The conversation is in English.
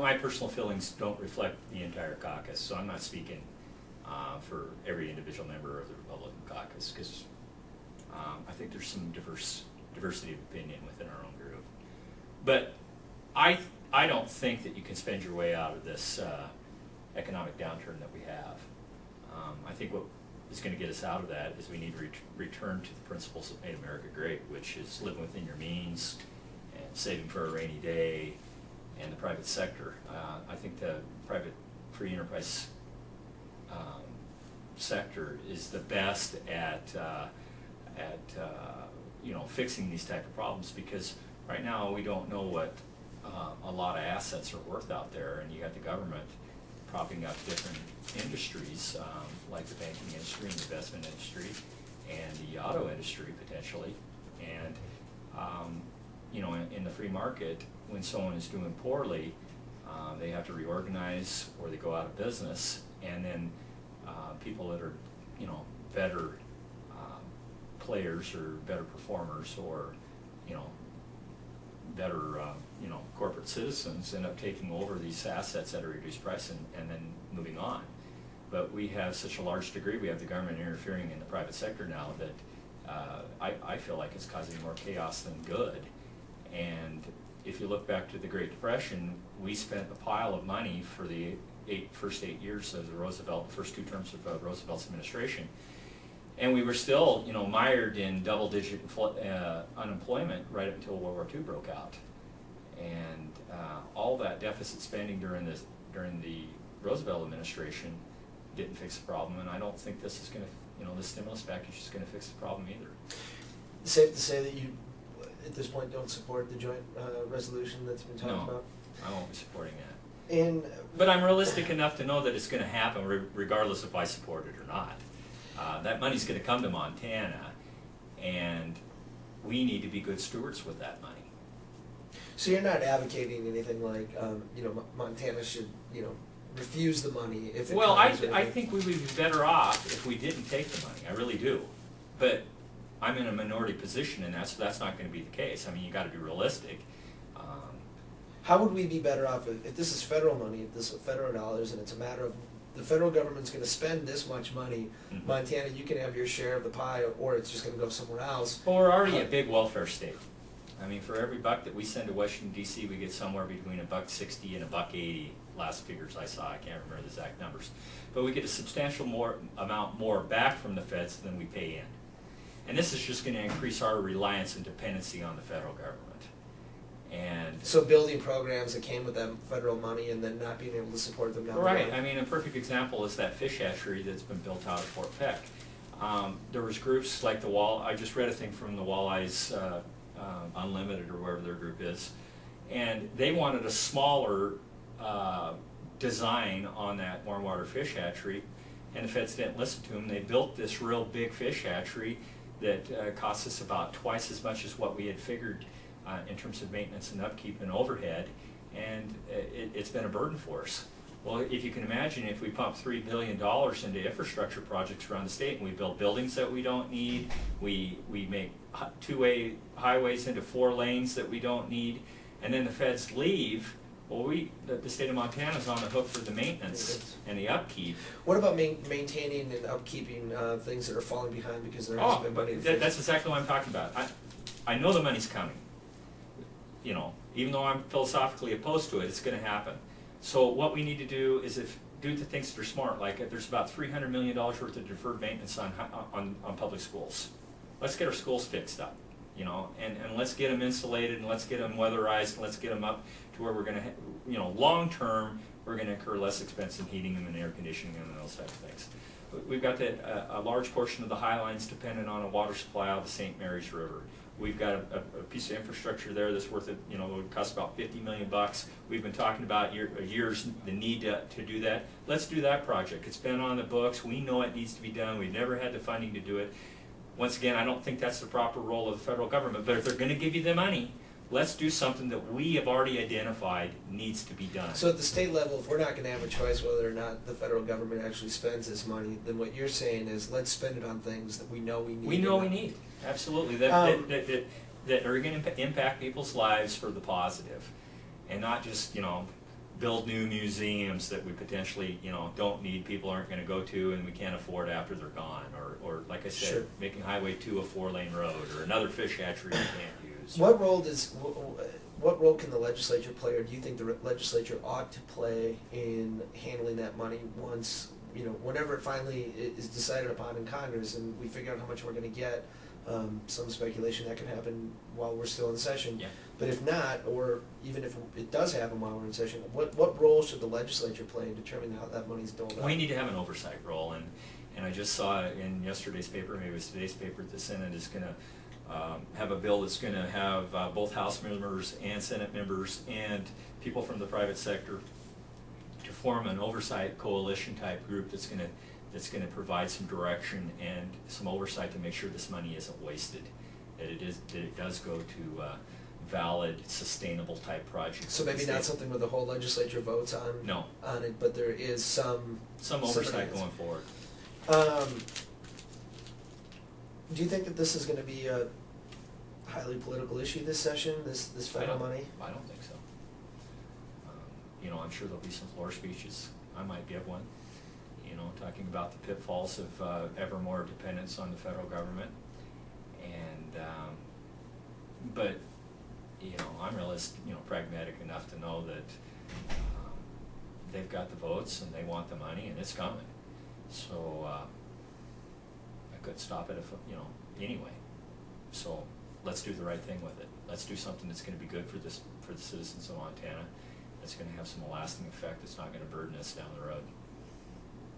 my personal feelings don't reflect the entire caucus, so I'm not speaking for every individual member of the Republican caucus, because I think there's some diversity of opinion within our own group. But I don't think that you can spend your way out of this economic downturn that we have. I think what is going to get us out of that is we need to return to the principles that made America great, which is living within your means and saving for a rainy day, and the private sector. I think the private free enterprise sector is the best at fixing these type of problems, because right now we don't know what a lot of assets are worth out there, and you got the government propping up different industries like the banking industry and the investment industry and the auto industry potentially. And in the free market, when someone is doing poorly, they have to reorganize or they go out of business, and then people that are better players or better performers or better corporate citizens end up taking over these assets at a reduced price and then moving on. But we have such a large degree, we have the government interfering in the private sector now that I feel like it's causing more chaos than good. And if you look back to the Great Depression, we spent a pile of money for the first 8 years of the first 2 terms of Roosevelt's administration. And we were still, mired in double-digit unemployment right up until World War II broke out. And all that deficit spending during the Roosevelt administration didn't fix the problem, and I don't think this is going to, this stimulus package is going to fix the problem either. Safe to say that you, at this point, don't support the joint resolution that's been talked about? No, I won't be supporting that. But I'm realistic enough to know that it's going to happen regardless if I support it or not. That money's going to come to Montana, and we need to be good stewards with that money. So you're not advocating anything like, Montana should, refuse the money if it Well, I comes think we would be better off if we didn't take the money. I really do. But I'm in a minority position, and that's not going to be the case. I mean, you got to be realistic. How would we be better off if this is federal money, if this is federal dollars, and it's a matter of the federal government's going to spend this much money, Mm-hmm. Montana, you can have your share of the pie, or it's just going to go somewhere else. Well, we're already a big welfare state. I mean, for every buck that we send to Washington, D.C., we get somewhere between $1.60 and $1.80. Last figures I saw, I can't remember the exact numbers. But we get a substantial amount more back from the feds than we pay in. And this is just going to increase our reliance and dependency on the federal government. And so building programs that came with that federal money and then not being able to support them down the road. Right. I mean, a perfect example is that fish hatchery that's been built out of Fort Peck. There was groups like the I just read a thing from the Walleyes Unlimited or wherever their group is, and they wanted a smaller design on that warm water fish hatchery, and the feds didn't listen to them. They built this real big fish hatchery that cost us about twice as much as what we had figured in terms of maintenance and upkeep and overhead, and it's been a burden for us. Well, if you can imagine, if we pump $3 billion into infrastructure projects around the state, and we build buildings that we don't need, we make 2-way highways into 4 lanes that we don't need, and then the feds leave, well, the state of Montana is on the hook for the maintenance and the upkeep. What about maintaining and upkeeping things that are falling behind because there hasn't been money? That's exactly what I'm talking about. I know the money's coming. Even though I'm philosophically opposed to it, it's going to happen. So what we need to do is do the things that are smart. Like there's about $300 million worth of deferred maintenance on public schools. Let's get our schools fixed up, and let's get them insulated, and let's get them weatherized, and let's get them up to where we're going to, long term, we're going to incur less expense in heating them and air conditioning them and those types of things. We've got a large portion of the Highline's dependent on a water supply out of the St. Mary's River. We've got a piece of infrastructure there that's worth it, would cost about $50 million. We've been talking about years the need to do that. Let's do that project. It's been on the books. We know it needs to be done. We've never had the funding to do it. Once again, I don't think that's the proper role of the federal government, but if they're going to give you the money, let's do something that we have already identified needs to be done. So at the state level, if we're not going to have a choice whether or not the federal government actually spends this money, then what you're saying is let's spend it on things that we know we need. We know we need, absolutely, that are going to impact people's lives for the positive, and not just, build new museums that we potentially, you know, don't need, people aren't gonna go to, and we can't afford after they're gone, or like I said, Sure. making Highway 2 a 4-lane road, or another fish hatchery we can't use. What role can the legislature play, or do you think the legislature ought to play in handling that money once, you know, whenever it finally is decided upon in Congress and we figure out how much we're gonna get? Some speculation that can happen while we're still in session. Yeah. But if not, or even if it does happen while we're in session, what role should the legislature play in determining how that money's doled out? We need to have an oversight role, and I just saw in yesterday's paper, maybe it was today's paper, that the Senate is gonna have a bill that's gonna have both House members and Senate members and people from the private sector to form an oversight coalition type group that's gonna provide some direction and some oversight to make sure this money isn't wasted, that it does go to valid, sustainable type projects. So maybe not something where the whole legislature votes on No. on it, but there is some oversight going forward. Do you think that this is going to be a highly political issue this session? This federal money? I don't think so. You know, I'm sure there'll be some floor speeches. I might give one. You know, talking about the pitfalls of ever more dependence on the federal government, and but you know, I'm pragmatic enough to know that they've got the votes and they want the money and it's coming. So I could stop it if, you know, anyway. So let's do the right thing with it. Let's do something that's going to be good for the citizens of Montana. That's going to have some lasting effect. It's not going to burden us down the road.